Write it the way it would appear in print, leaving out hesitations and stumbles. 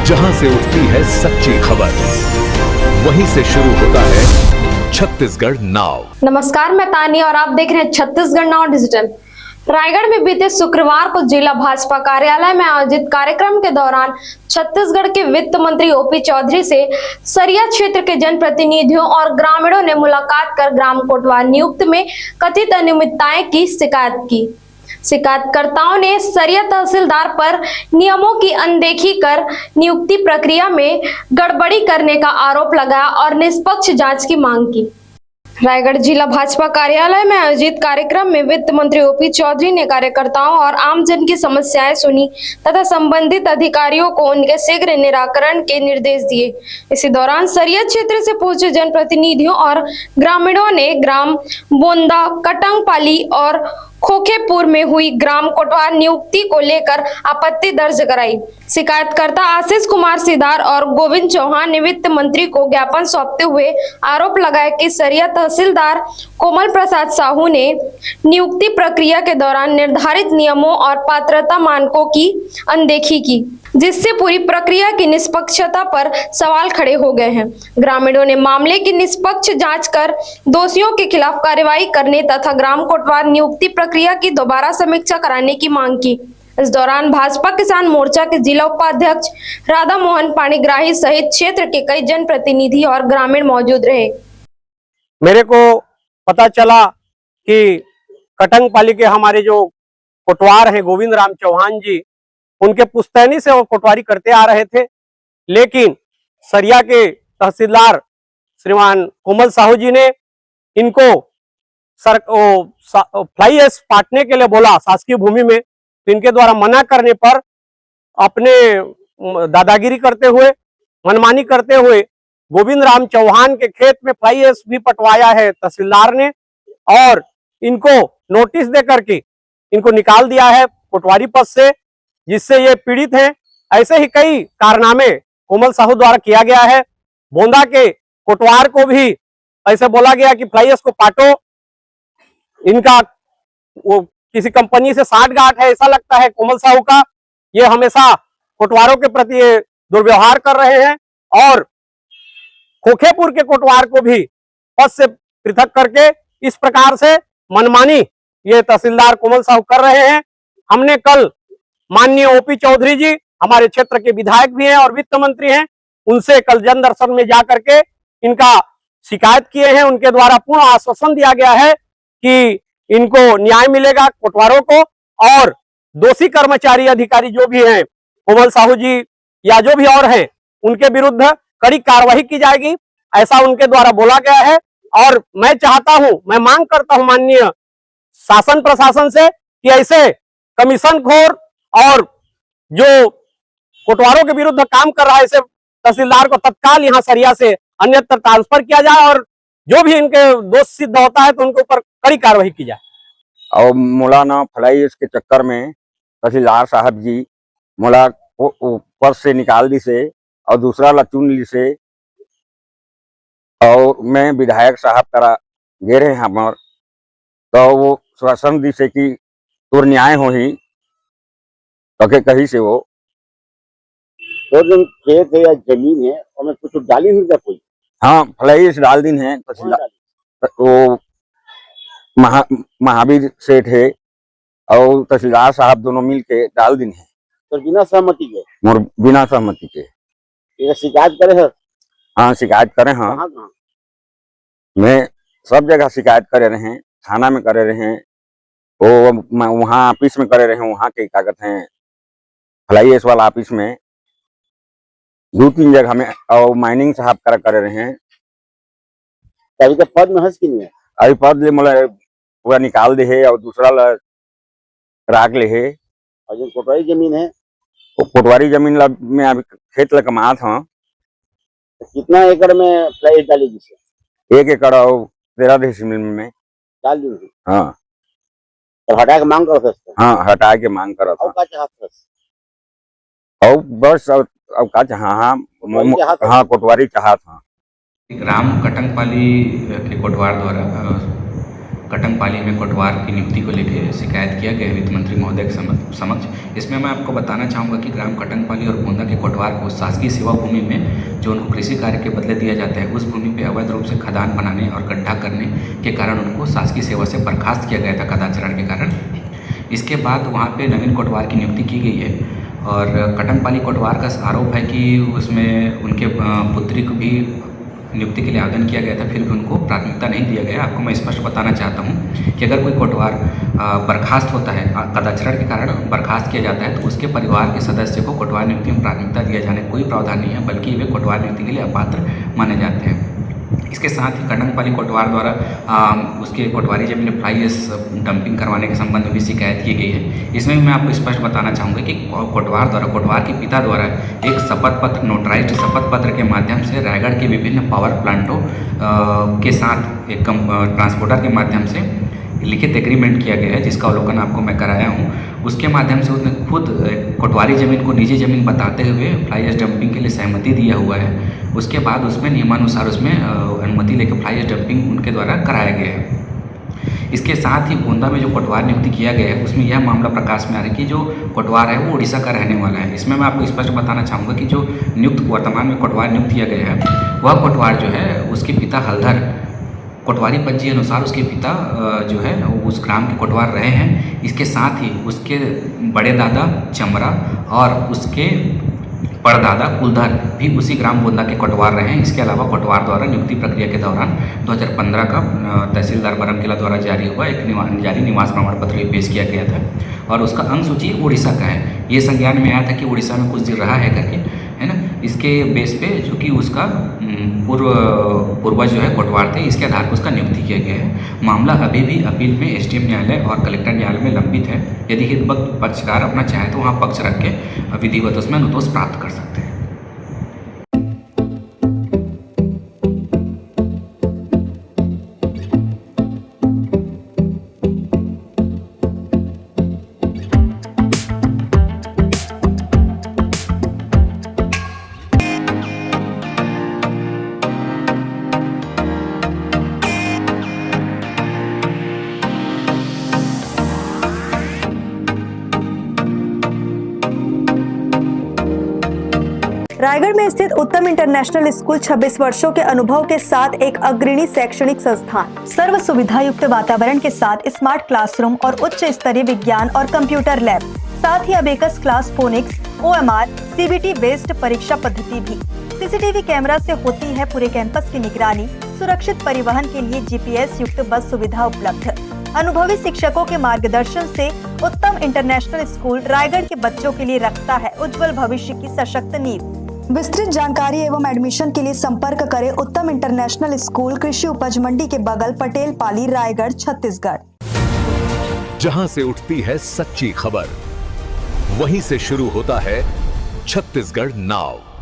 जहां से उठती है सच्ची खबर, वहीं से शुरू होता है छत्तीसगढ़ नाउ। नमस्कार, मैं तानी और आप देख रहे हैं छत्तीसगढ़ नाउ डिजिटल। रायगढ़ में बीते शुक्रवार को जिला भाजपा कार्यालय में आयोजित कार्यक्रम के दौरान छत्तीसगढ़ के वित्त मंत्री ओपी चौधरी से सरिया क्षेत्र के जनप्रतिनिधियों और ग्रामीणों ने मुलाकात कर ग्राम कोटवार नियुक्त में कथित अनियमितताएं की शिकायत की। शिकायतकर्ताओं ने सरिया तहसीलदार पर नियमों की अनदेखी कर नियुक्ति प्रक्रिया में गड़बड़ी करने का आरोप लगाया और निष्पक्ष जांच की मांग की। रायगढ़ जिला भाजपा कार्यालय में आयोजित कार्यक्रम में वित्त मंत्री ओपी चौधरी ने कार्यकर्ताओं और आमजन की समस्याएं सुनी तथा संबंधित अधिकारियों को उनके शीघ्र निराकरण के निर्देश दिए। इसी दौरान सरिया क्षेत्र से पहुंचे जनप्रतिनिधियों और ग्रामीणों ने ग्राम बोंदा, कटंगपाली और खोखेपुर में हुई ग्राम कोटवार नियुक्ति को लेकर आपत्ति दर्ज कराई। शिकायतकर्ता आशीष कुमार सिदार और गोविंद चौहान ने वित्त मंत्री को ज्ञापन सौंपते हुए आरोप लगाया कि सरिया तहसीलदार कोमल प्रसाद साहू ने नियुक्ति प्रक्रिया के दौरान निर्धारित नियमों और पात्रता मानकों की अनदेखी की, जिससे पूरी प्रक्रिया की निष्पक्षता पर सवाल खड़े हो गए हैं। ग्रामीणों ने मामले की निष्पक्ष जांच कर दोषियों के खिलाफ कार्रवाई करने तथा ग्राम कोटवार नियुक्ति प्रक्रिया की दोबारा समीक्षा कराने की मांग की। इस दौरान भाजपा किसान मोर्चा के जिला उपाध्यक्ष राधा मोहन पाणिग्राही सहित क्षेत्र के कई जनप्रतिनिधि और ग्रामीण मौजूद रहे। मेरे को पता चला कि कटंगपाली के हमारे जो कोटवार हैं गोविंद राम चौहान जी, उनके पुश्तैनी से वो कोटवारी करते आ रहे थे, लेकिन सरिया के तहसीलदार श्रीमान कोमल साहू जी ने इनको फ्लाई एश पाटने के लिए बोला शासकीय भूमि में। तो इनके द्वारा मना करने पर अपने दादागिरी करते हुए, मनमानी करते हुए गोविंद राम चौहान के खेत में फ्लाई एश भी पटवाया है तहसीलदार ने और इनको नोटिस दे करके इनको निकाल दिया है कोटवारी पद से, जिससे ये पीड़ित हैं। ऐसे ही कई कारनामे कोमल साहू द्वारा किया गया है। बोंदा के कोटवार को भी ऐसे बोला गया कि फ्लाई एश को पाटो, इनका वो किसी कंपनी से साठगांठ है, ऐसा लगता है कोमल साहू का। ये हमेशा कोटवारों के प्रति दुर्व्यवहार कर रहे हैं और खोखेपुर के कोटवार को भी पद से पृथक करके इस प्रकार से मनमानी ये तहसीलदार कोमल साहू कर रहे हैं। हमने कल माननीय ओपी चौधरी जी, हमारे क्षेत्र के विधायक भी हैं और वित्त मंत्री हैं, उनसे कल जन दर्शन में जाकर के इनका शिकायत किए हैं। उनके द्वारा पूर्ण आश्वासन दिया गया है कि इनको न्याय मिलेगा कोटवारों को, और दोषी कर्मचारी अधिकारी जो भी हैं, कोमल साहू जी या जो भी और हैं, उनके विरुद्ध कड़ी कार्रवाई की जाएगी, ऐसा उनके द्वारा बोला गया है। और मैं चाहता हूं, मैं मांग करता हूं माननीय शासन प्रशासन से कि ऐसे कमीशन खोर और जो कोटवारों के विरुद्ध काम कर रहा है, ऐसे तहसीलदार को तत्काल यहां सरिया से अन्यत्र ट्रांसफर किया जाए और जो भी इनके दोष सिद्ध होता है तो उनके ऊपर कड़ी कार्रवाई की जाए। और मौलाना फ्लाई एश के चक्कर में तहसीलदार साहब जी मोला पद से निकाल दी से और दूसरा ला चुन ली से, और मैं विधायक साहब करा गे रहे हमार, तो वो शासन दी से कि तुर न्याय हो ही तो कहीं से वो तो जो खेत है या जमीन है उसमें कुछ डाली हुई क्या कोई? हाँ, फ्लाई एश डाल दिन है वो महावीर सेठ है और तहसीलदार साहब दोनों मिल के डाल दिन है। तो बिना सहमति के? मोर बिना सहमति के। ये शिकायत करे है? हाँ, शिकायत करे। हाँ, कहाँ? मैं सब जगह शिकायत करे रहे, थाना में करे रहे, वो वहाँ ऑफिस में करे रहे, वहाँ के क्या कहते हैं फ्लाई एश वाला ऑफिस में 2-3 जगह में, और माइनिंग साहब करे रहे हैं। अभी तो पद में हंस की नहीं है? अभी पद ले मोला पूरा निकाल दे है और दूसरा ला राख ले है। और जो कोटवारी जमीन है, वो कोटवारी जमीन ला में अभी खेत ला कमात था। तो कितना एकड़ में फ्लाई एश डाली जिसे? 1 एकड़ और 13 डेसिमल में डाल दी। हाँ, तो हटा के मांग करो सकते? हाँ, हटा के मांग करा था। और क्या चाहते? और बस और का चाहा? हाँ, कोटवारी चाहा था। ग्राम कटंगपाली के कोटवार द्वारा कटंगपाली में कोटवार की नियुक्ति को लेकर शिकायत किया गया वित्त मंत्री महोदय के समक्ष। इसमें मैं आपको बताना चाहूँगा कि ग्राम कटंगपाली और गोंदा के कोटवार को शासकीय सेवा भूमि में जो उनको कृषि कार्य के बदले दिया जाता है, उस भूमि पे अवैध रूप से खदान बनाने और गड्ढा करने के कारण उनको शासकीय सेवा से बर्खास्त किया गया था कदाचारण के कारण। इसके बाद वहाँ पे नवीन कोटवार की नियुक्ति की गई है और कटंगपाली कोटवार का आरोप है कि उसमें उनके पुत्री को भी नियुक्ति के लिए आवेदन किया गया था, फिर भी उनको प्राथमिकता नहीं दिया गया। आपको मैं स्पष्ट बताना चाहता हूँ कि अगर कोई कोटवार बर्खास्त होता है, कदाचारण के कारण बर्खास्त किया जाता है, तो उसके परिवार के सदस्य को कोटवार नियुक्ति में प्राथमिकता दिया जाने का कोई प्रावधान नहीं है, बल्कि वे कोटवार नियुक्ति के लिए अपात्र माने जाते हैं। इसके साथ ही कटंगपाली कोटवार द्वारा उसके कोटवारी जमीन फ्लाई ऐश डंपिंग करवाने के संबंध में भी शिकायत की गई है। इसमें भी मैं आपको स्पष्ट बताना चाहूँगा कि कोटवार के पिता द्वारा एक शपथ पत्र, नोटराइज्ड शपथ पत्र के माध्यम से रायगढ़ के विभिन्न पावर प्लांटों के साथ एक ट्रांसपोर्टर के माध्यम से लिखित एग्रीमेंट किया गया है, जिसका अवलोकन आपको मैं कराया हूँ। उसके माध्यम से उसने खुद कोटवारी ज़मीन को निजी ज़मीन बताते हुए फ्लाई ऐश डंपिंग के लिए सहमति दिया हुआ है। उसके बाद उसमें नियमानुसार उसमें अनुमति लेकर फ्लाई ऐश डंपिंग उनके द्वारा कराया गया है। इसके साथ ही गोंदा में जो कोटवार नियुक्ति किया गया है, उसमें यह मामला प्रकाश में आ रहा है कि जो कोटवार है वो उड़ीसा का रहने वाला है। इसमें मैं आपको स्पष्ट बताना चाहूँगा कि जो नियुक्त वर्तमान में कोटवार नियुक्त किया गया है, वह कोटवार जो है उसके पिता हलधर कोटवारी पंजी अनुसार उसके पिता जो है उस ग्राम के कोटवार रहे हैं। इसके साथ ही उसके बड़े दादा चमरा और उसके परदादा कुलधर भी उसी ग्राम गोंदा के कोटवार रहे हैं। इसके अलावा कोटवार द्वारा नियुक्ति प्रक्रिया के दौरान 2015 का तहसीलदार बरमकेला द्वारा जारी हुआ एक जारी निवास प्रमाण पत्र भी पेश किया गया था और उसका अंग सूची उड़ीसा का है। ये संज्ञान में आया था कि उड़ीसा में कुछ दिन रहा है करके, है ना। इसके बेस पे जो कि उसका पूर्वज जो है कोटवार थे, इसके आधार पर उसका नियुक्ति किया गया है। मामला अभी भी अपील में एसडीएम न्यायालय और कलेक्टर न्यायालय में लंबित है। यदि हित पक्षकार अपना चाहे तो वहाँ पक्ष रख के विधिवत उसमें अनुतोष प्राप्त कर सकते हैं। रायगढ़ में स्थित उत्तम इंटरनेशनल स्कूल 26 वर्षों के अनुभव के साथ एक अग्रणी शैक्षणिक संस्थान, सर्व सुविधा युक्त वातावरण के साथ स्मार्ट क्लासरूम और उच्च स्तरीय विज्ञान और कंप्यूटर लैब, साथ ही abacus class, phonics, OMR, CBT based परीक्षा पद्धति भी। CCTV कैमरा से होती है पूरे कैंपस की निगरानी। सुरक्षित परिवहन के लिए GPS युक्त बस सुविधा उपलब्ध। अनुभवी शिक्षकों के मार्गदर्शन से उत्तम इंटरनेशनल स्कूल रायगढ़ के बच्चों के लिए रखता है उज्जवल भविष्य की सशक्त नींव। विस्तृत जानकारी एवं एडमिशन के लिए संपर्क करें उत्तम इंटरनेशनल स्कूल, कृषि उपज मंडी के बगल, पटेल पाली, रायगढ़, छत्तीसगढ़। जहां से उठती है सच्ची खबर, वहीं से शुरू होता है छत्तीसगढ़ नाव।